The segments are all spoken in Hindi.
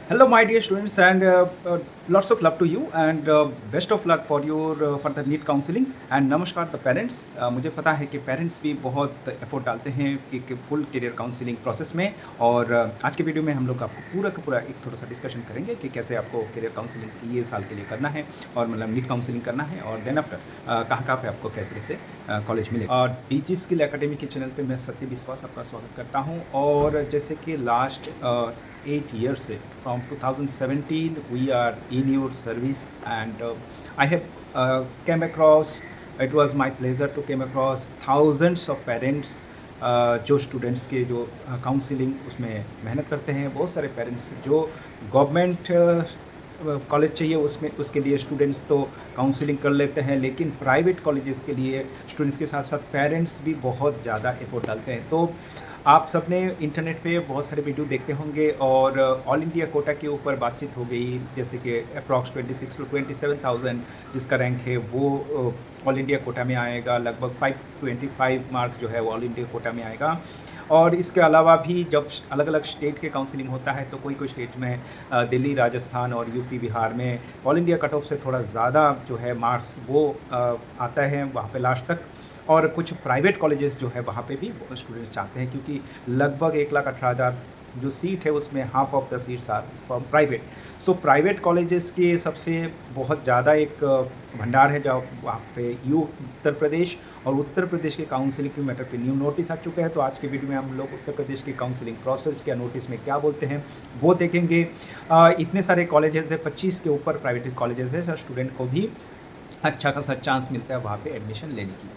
Hello, my dear students, and lots of love to you, and best of luck for your for the NEET counseling. And नमस्कार द पेरेंट्स। मुझे पता है कि पेरेंट्स भी बहुत एफर्ट डालते हैं कि फुल करियर काउंसलिंग प्रोसेस में। और आज के वीडियो में हम लोग आपको पूरा का पूरा एक थोड़ा सा डिस्कशन करेंगे कि कैसे आपको करियर काउंसलिंग ये साल के लिए करना है, और मतलब नीट काउंसलिंग करना है, और देन आफ्टर कहाँ पे आपको कैसे कैसे कॉलेज मिले। और डीजी स्किल एकेडमी के चैनल पे मैं सत्य विश्वास आपका स्वागत करता हूँ। और जैसे कि लास्ट 8 years से from 2017 we are in your service, and I have came across, it was my pleasure to came across thousands of parents जो स्टूडेंट्स के जो काउंसलिंग उसमें मेहनत करते हैं। बहुत सारे पेरेंट्स जो गवर्नमेंट कॉलेज चाहिए उसमें उसके लिए स्टूडेंट्स तो काउंसलिंग कर लेते हैं, लेकिन प्राइवेट कॉलेजेस के लिए स्टूडेंट्स के साथ साथ पेरेंट्स भी बहुत ज़्यादा एफर्ट डालते हैं। तो आप सबने इंटरनेट पे बहुत सारे वीडियो देखते होंगे, और ऑल इंडिया कोटा के ऊपर बातचीत हो गई, जैसे कि अप्रॉक्स 26 to 27,000 जिसका रैंक है वो ऑल इंडिया कोटा में आएगा। लगभग 525 मार्क्स जो है वो ऑल इंडिया कोटा में आएगा। और इसके अलावा भी जब अलग अलग स्टेट के काउंसलिंग होता है तो कोई कोई स्टेट में दिल्ली, राजस्थान और यूपी, बिहार में ऑल इंडिया कट ऑफ से थोड़ा ज़्यादा जो है मार्क्स वो आता है वहाँ पे लास्ट तक। और कुछ प्राइवेट कॉलेजेस जो है वहाँ पे भी स्टूडेंट्स चाहते हैं, क्योंकि लगभग 1,18,000 जो सीट है उसमें half of the seats are from private. So private colleges के सबसे बहुत ज़्यादा एक भंडार है जहाँ वहाँ पे उत्तर प्रदेश, और उत्तर प्रदेश के काउंसलिंग के मैटर पे न्यू नोटिस आ चुका है। तो आज के वीडियो में हम लोग उत्तर प्रदेश की काउंसलिंग प्रोसेस क्या नोटिस में क्या बोलते हैं वो देखेंगे। इतने सारे कॉलेजेस है, 25 के ऊपर प्राइवेट कॉलेजेस है, सर स्टूडेंट को भी अच्छा खासा चांस मिलता है वहाँ पे एडमिशन लेने की।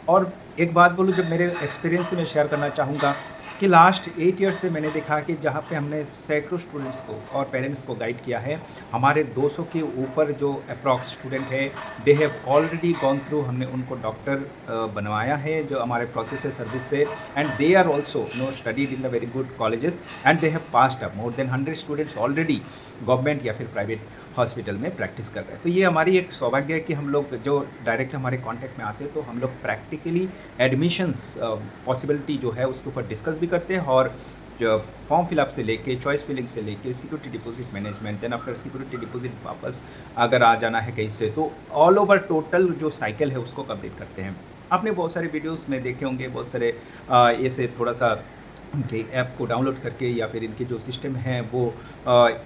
और एक बात बोलूँ, जब मेरे एक्सपीरियंस से मैं शेयर करना चाहूँगा कि लास्ट 8 ईयर्स से मैंने देखा कि जहाँ पे हमने सैकड़ों स्टूडेंट्स को और पेरेंट्स को गाइड किया है, हमारे 200 के ऊपर जो अप्रॉक्स स्टूडेंट है they have already gone through, हमने उनको डॉक्टर बनवाया है जो हमारे प्रोसेस है सर्विस से। And they are also studied in the very good colleges, and they have passed up more than 100 students already government या फिर प्राइवेट हॉस्पिटल में प्रैक्टिस कर रहे हैं। तो ये हमारी एक सौभाग्य है कि हम लोग जो डायरेक्ट हमारे कांटेक्ट में आते हैं तो हम लोग प्रैक्टिकली एडमिशन्स पॉसिबिलिटी जो है उसके ऊपर डिस्कस भी करते हैं। और जो फॉर्म फिलअप से लेके चॉइस फिलिंग से लेके security deposit management, then after security deposit वापस अगर आ जाना है कहीं से, तो ऑल ओवर टोटल जो साइकिल है उसको कंप्लीट करते हैं। आपने बहुत सारे वीडियोस में देखे होंगे, बहुत सारे ऐसे थोड़ा सा उनके ऐप को डाउनलोड करके या फिर इनके जो सिस्टम हैं वो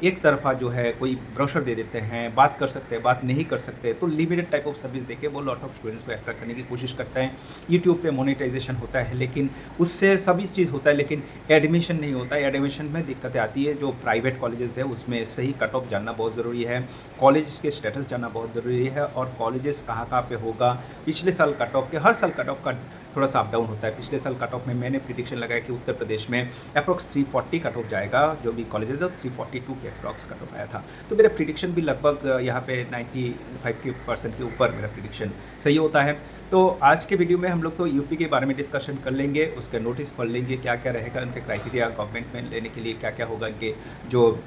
एक तरफा जो है कोई ब्रोशर दे देते हैं, बात कर सकते हैं, बात नहीं कर सकते, तो लिमिटेड टाइप ऑफ सर्विस देके वो लॉट ऑफ स्टूडेंट्स को अट्रैक्ट करने की कोशिश करते हैं। यूट्यूब पे मोनेटाइजेशन होता है, लेकिन उससे सभी चीज़ होता है, लेकिन एडमिशन नहीं होता है। एडमिशन में दिक्कतें आती है। जो प्राइवेट कॉलेजेस है उसमें सही कट ऑफ जानना बहुत ज़रूरी है, कॉलेज के स्टेटस जानना बहुत ज़रूरी है, और कॉलेजेस कहाँ कहाँ पे होगा। पिछले साल कट ऑफ के, हर साल कट ऑफ का थोड़ा सा अप डाउन होता है। पिछले साल कट ऑफ में मैंने प्रिडिक्शन लगाया कि उत्तर प्रदेश में अप्रॉक्स 340 कट ऑफ जाएगा, जो भी कॉलेजेस है 342 के अप्रॉक्स कट ऑफ आया था। तो मेरा प्रिडिक्शन भी लगभग यहाँ पे 95% के ऊपर मेरा प्रिडिक्शन सही होता है। तो आज के वीडियो में हम लोग तो यूपी के बारे में डिस्कशन कर लेंगे, उसका नोटिस पढ़ लेंगे, क्या क्या रहेगा उनके क्राइटेरिया गवर्नमेंट में लेने के लिए, क्या क्या होगा इनके जो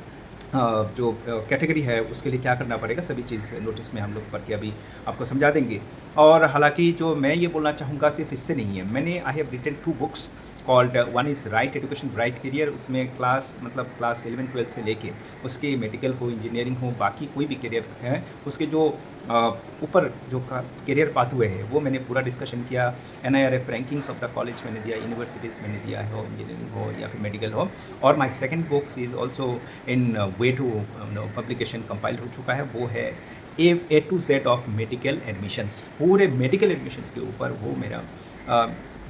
कैटेगरी है उसके लिए क्या करना पड़ेगा, सभी चीज़ नोटिस में हम लोग पढ़ के अभी आपको समझा देंगे। और हालांकि जो मैं ये बोलना चाहूँगा सिर्फ इससे नहीं है, मैंने I have written 2 books called, one is right education bright career. उसमें क्लास 11-12 से लेके उसके मेडिकल हो, इंजीनियरिंग हो, बाकी कोई भी करियर है उसके जो ऊपर जो करियर पाथवे है वो मैंने पूरा डिस्कशन किया। NIRF rankings of the college मैंने दिया, यूनिवर्सिटीज़ मैंने दिया है, हो इंजीनियरिंग हो या फिर मेडिकल हो। और my second book is also in way to publication compile हो चुका है, वो है A to Z of medical admissions. पूरे मेडिकल एडमिशन्स के ऊपर वो मेरा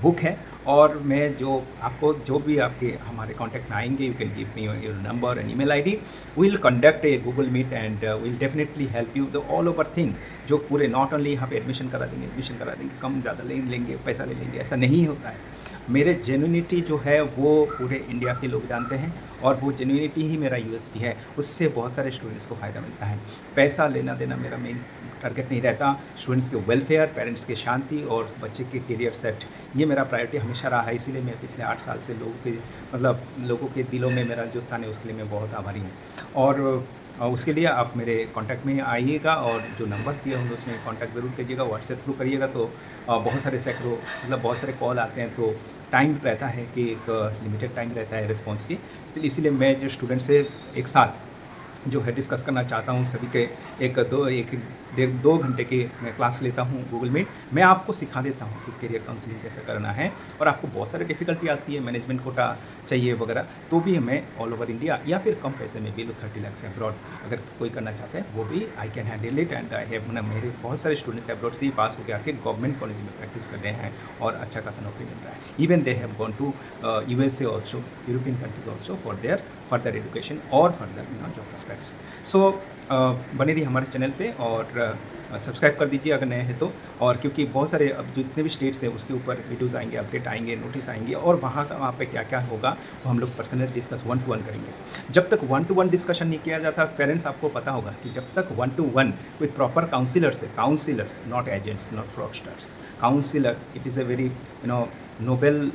बुक है। और मैं जो आपको जो भी आपके हमारे कांटेक्ट में आएंगे, you can give me your number and email ID, will conduct a Google Meet and will definitely help you the all over thing. जो पूरे नॉट ओनली यहाँ पे एडमिशन करा देंगे, कम ज़्यादा ले लेंगे, पैसा ले लेंगे, ऐसा नहीं होता है। मेरे जेन्युइनिटी जो है वो पूरे इंडिया के लोग जानते हैं, और वो जेन्युइनिटी ही मेरा USP है। उससे बहुत सारे स्टूडेंट्स को फ़ायदा मिलता है। पैसा लेना देना मेरा मेन टारगेट नहीं रहता। स्टूडेंट्स के वेलफेयर, पेरेंट्स की शांति और बच्चे के करियर सेट, ये मेरा प्रायोरिटी हमेशा रहा है। इसीलिए मैं पिछले 8 साल से लोगों के दिलों में मेरा जो स्थान है उसके लिए मैं बहुत आभारी हूँ। और उसके लिए आप मेरे कांटेक्ट में आइएगा, और जो नंबर दिए होंगे उसमें कांटेक्ट ज़रूर कीजिएगा, व्हाट्सएप थ्रू करिएगा। तो बहुत सारे सैकड़ों बहुत सारे कॉल आते हैं, तो टाइम रहता है कि एक लिमिटेड टाइम रहता है रिस्पॉन्स की। तो इसीलिए मैं जो स्टूडेंट से एक साथ जो है डिस्कस करना चाहता हूँ सभी के एक दो एक डेढ़ 2 घंटे की मैं क्लास लेता हूँ गूगल मीट। मैं आपको सिखा देता हूँ कि करियर काउंसलिंग कैसे करना है और आपको बहुत सारी डिफ़िकल्टी आती है, मैनेजमेंट कोटा चाहिए वगैरह, तो भी मैं ऑल ओवर इंडिया या फिर कम पैसे में बिलो 30 लाख से अब्रॉड अगर कोई करना चाहता है, वो भी I can handle it and I have मेरे बहुत सारे स्टूडेंट्स अब्रॉड से ही पास होके आके गवर्नमेंट कॉलेज में प्रैक्टिस कर रहे हैं और अच्छा खासा नौकरी मिल रहा है। Even they have gone to USA also, European countries also for their further education और फर्दर जॉब प्रोस्पेक्ट्स। सो बने रहिए हमारे चैनल पे और सब्सक्राइब कर दीजिए अगर नए हैं तो। और क्योंकि बहुत सारे अब जितने भी स्टेट्स हैं उसके ऊपर वीडियोज़ आएँगे, अपडेट आएँगे, नोटिस आएँगे और वहाँ पे क्या-क्या होगा वो हम लोग personal discuss one to one करेंगे। जब तक वन टू वन डिस्कशन नहीं किया जाता पेरेंट्स, आपको पता होगा कि जब तक वन टू वन कोई प्रॉपर काउंसलर से, counsellors not agents, not fraudsters, counsellor it is a very noble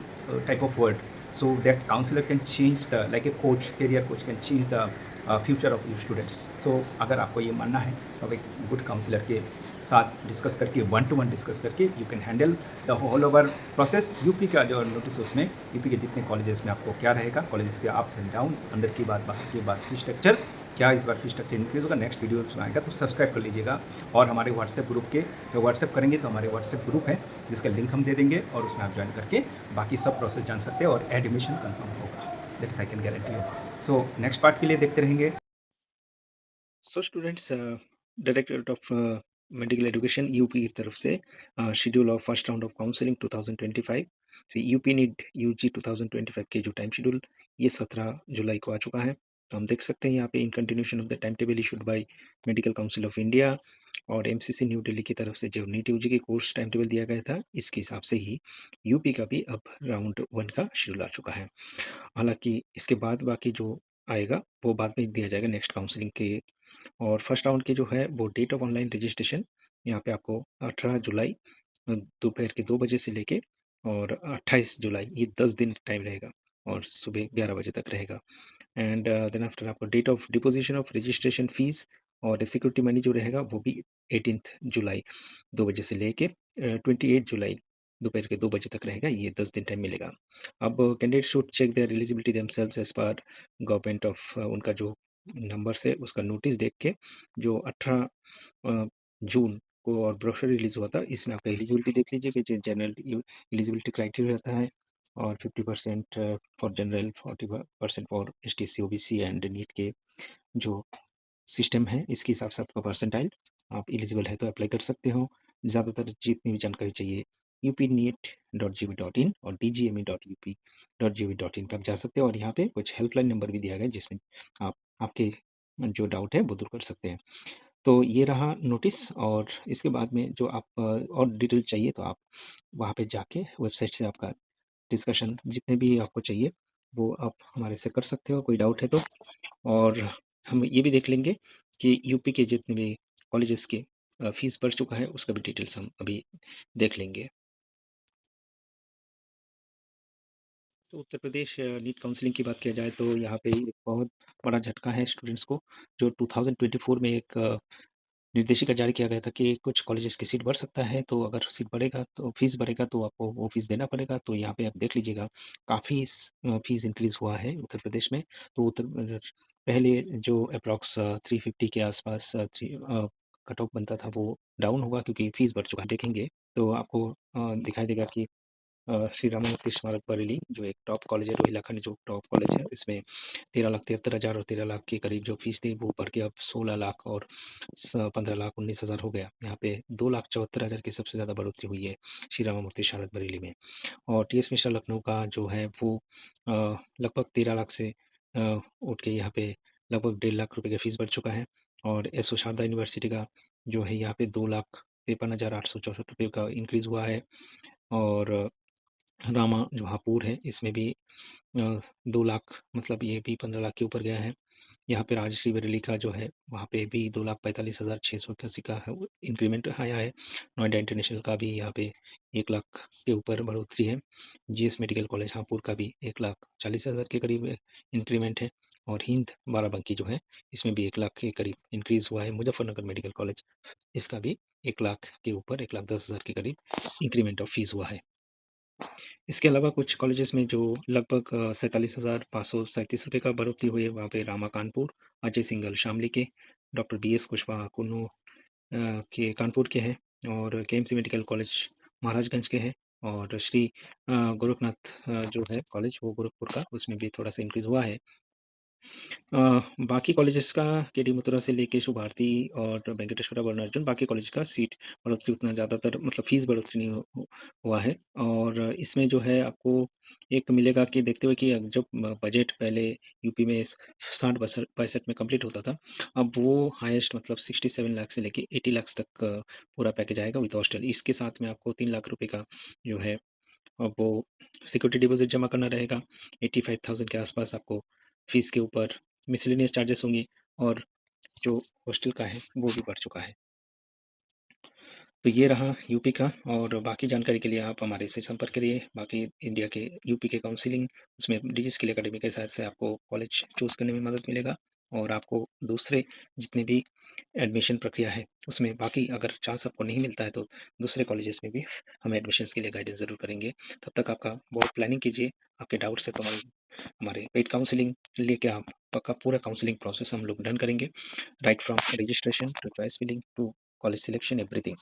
type of word, so that counselor can change the, like a coach, career coach can change the future of your students. So अगर आपको ये मानना है तो आप एक गुड काउंसलर के साथ डिस्कस करके, वन टू वन डिस्कस करके you can handle the whole over process. UP का जो नोटिस उसमें यूपी के जितने कॉलेजेस में आपको क्या रहेगा, कॉलेजेस के अप्स एंड डाउन्स, अंदर की बात, बाहर की बात, फी स्ट्रक्चर क्या इस बार फी स्ट्रक्चर इंक्रीज होगा, नेक्स्ट वीडियो में आएगा तो सब्सक्राइब कर लीजिएगा। और हमारे व्हाट्सएप ग्रुप के, जो व्हाट्सएप करेंगे तो हमारे व्हाट्सएप ग्रुप है जिसका लिंक हम दे देंगे और उसमें आप ज्वाइन करके बाकी सब प्रोसेस जान सकते हैं और एडमिशन कंफर्म होगा, that's I can guarantee you. So next part के लिए देखते रहेंगे। So students, directorate of medical education UP की तरफ से schedule of first round of counselling 2025, UP NEET UG 2025 के जो टाइम शेड्यूल ये 17 जुलाई को आ चुका है। तो हम देख सकते हैं यहाँ पे in continuation of the time table issued by medical council of India और एमसीसी न्यू दिल्ली की तरफ से जो नीट यूजी के कोर्स टाइम टेबल दिया गया था, इसके हिसाब से ही यूपी का भी अब राउंड 1 का शेड्यूल आ चुका है। हालांकि इसके बाद बाकी जो आएगा वो बाद में दिया जाएगा नेक्स्ट काउंसलिंग के। और फर्स्ट राउंड की जो है वो डेट ऑफ ऑनलाइन रजिस्ट्रेशन यहाँ पे आपको 18 जुलाई दोपहर के 2 बजे से लेके और 28 जुलाई ये 10 दिन टाइम रहेगा और सुबह 11 बजे तक रहेगा। एंड देन आफ्टर आपको date of deposition of registration fees और सिक्योरिटी मनी जो रहेगा वो भी 18 जुलाई 2 बजे से लेके 28 जुलाई दोपहर के 2 बजे तक रहेगा। ये 10 दिन टाइम मिलेगा। अब candidate should check their eligibility themselves as per government of उनका जो नंबर से उसका नोटिस देख के जो 18 जून को और ब्रोशर रिलीज हुआ था, इसमें आपका एलिजिबिलिटी देख लीजिए कि जनरल एलिजिबिलिटी क्राइटेरिया रहता है और 50% for general, 40% for STC OBC and NEET के जो सिस्टम है इसके हिसाब से आपका परसेंटाइल आप एलिजिबल है तो अप्लाई कर सकते हो। ज़्यादातर जितनी भी जानकारी चाहिए upneet.gov.in और dgme.up.gov.in पर आप जा सकते हो और यहाँ पे कुछ हेल्पलाइन नंबर भी दिया गया है जिसमें आप आपके जो डाउट है वो दूर कर सकते हैं। तो ये रहा नोटिस और इसके बाद में जो आप और डिटेल चाहिए तो आप वहाँ पे जाके वेबसाइट से आपका डिस्कशन जितने भी आपको चाहिए वो आप हमारे से कर सकते हो कोई डाउट है तो। और हम ये भी देख लेंगे कि यूपी के जितने भी कॉलेजेस के फीस बढ़ चुका है उसका भी डिटेल्स हम अभी देख लेंगे। तो उत्तर प्रदेश नीट काउंसलिंग की बात किया जाए तो यहाँ पे एक बहुत बड़ा झटका है स्टूडेंट्स को, जो 2024 में एक निर्देशिका जारी किया गया था कि कुछ कॉलेजेस की सीट बढ़ सकता है, तो अगर सीट बढ़ेगा तो फीस बढ़ेगा तो आपको वो फीस देना पड़ेगा। तो यहाँ पे आप देख लीजिएगा काफ़ी फीस इंक्रीज़ हुआ है उत्तर प्रदेश में। तो पहले जो अप्रॉक्स 350 के आसपास कट ऑफ बनता था वो डाउन होगा क्योंकि फीस बढ़ चुका है। देखेंगे तो आपको दिखाई देगा कि श्री रामामूर्ति स्मारक बरेली जो एक टॉप कॉलेज है, रोहिला खंड जो टॉप कॉलेज है, इसमें 13,73,000 और 13 लाख के करीब जो फीस थी वो बढ़ के अब 16 लाख और 15,19,000 हो गया। यहाँ पे 2,74,000 की सबसे ज़्यादा बढ़ोतरी हुई है श्री रामामूर्ति स्मारक बरेली में। और टीएस मिश्रा लखनऊ का जो है वो लगभग 13 लाख से उठ के यहाँ पे लगभग 1.5 लाख रुपए का फीस बढ़ चुका है। और एसओ शारदा यूनिवर्सिटी का जो है यहाँ पे 2,53,864 रुपये का इंक्रीज़ हुआ है। और रामा जो हापुड़ है इसमें भी 2 लाख मतलब ये भी 15 लाख के ऊपर गया है। यहाँ पे राजश्री बरेली का जो है वहाँ पे भी 2,45,681 का है इंक्रीमेंट आया है। नोएडा इंटरनेशनल का भी यहाँ पे 1 लाख के ऊपर बढ़ोतरी है। जीएस मेडिकल कॉलेज हापुड़ का भी 1,40,000 के करीब इंक्रीमेंट है। और हिंद बाराबंकी जो है इसमें भी 1 लाख के करीब इंक्रीज़ हुआ है। मुजफ्फरनगर मेडिकल कॉलेज इसका भी 1 लाख के ऊपर 1,10,000 के करीब इंक्रीमेंट ऑफ फीस हुआ है। इसके अलावा कुछ कॉलेजेस में जो लगभग 47,537 का बढ़ोतरी हुई है, वहाँ पे रामा कानपुर, अजय सिंघल शामली के, डॉक्टर बीएस कुशवाहा कुन्नू के कानपुर के हैं, और केएमसी मेडिकल कॉलेज महाराजगंज के हैं, और श्री गोरखनाथ जो है कॉलेज वो गोरखपुर का, उसमें भी थोड़ा-सा इंक्रीज़ हुआ है। बाकी कॉलेजेस का केडी मथुरा से लेके शुभ भारती और वेंकटेश्वरा वर्णार्जुन, बाकी कॉलेज का सीट बढ़ोतरी उतना ज़्यादातर मतलब फीस बढ़ोतरी नहीं हुआ है। और इसमें जो है आपको एक मिलेगा कि देखते हुए कि जब बजट पहले यूपी में 60-62 में कंप्लीट होता था, अब वो हाईएस्ट मतलब 67 लाख से लेके 80 लाख तक पूरा पैकेज आएगा विद हॉस्टल। इसके साथ में आपको 3 लाख रुपए का जो है वो सिक्योरिटी डिपॉज़िट जमा करना रहेगा। 85,000 के आस-पास आपको फीस के ऊपर मिसलेनियस चार्जेस होंगे, और जो हॉस्टल का है वो भी बढ़ चुका है। तो ये रहा यूपी का, और बाकी जानकारी के लिए आप हमारे से संपर्क करिए। बाकी इंडिया के यूपी के काउंसलिंग, उसमें डिजिस स्किल अकेडमी के हिसाब से आपको कॉलेज चूज़ करने में मदद मिलेगा, और आपको दूसरे जितने भी एडमिशन प्रक्रिया है उसमें बाकी अगर चांस आपको नहीं मिलता है तो दूसरे कॉलेजेस में भी हम एडमिशन्स के लिए गाइडेंस ज़रूर करेंगे। तब तक आपका बहुत प्लानिंग कीजिए, आपके डाउट्स है तो हमारे पेड काउंसलिंग लेके आप पक्का पूरा काउंसलिंग प्रोसेस हम लोग डन करेंगे, right from registration to choice filling to college selection everything.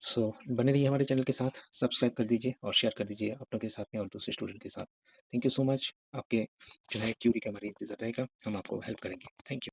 So बने रहिए हमारे चैनल के साथ, सब्सक्राइब कर दीजिए और शेयर कर दीजिए अपनों के साथ में और दूसरे स्टूडेंट के साथ। Thank you so much. आपके जो है क्यूरी का हमारी इंतज़ार रहेगा, हम आपको हेल्प करेंगे। Thank you.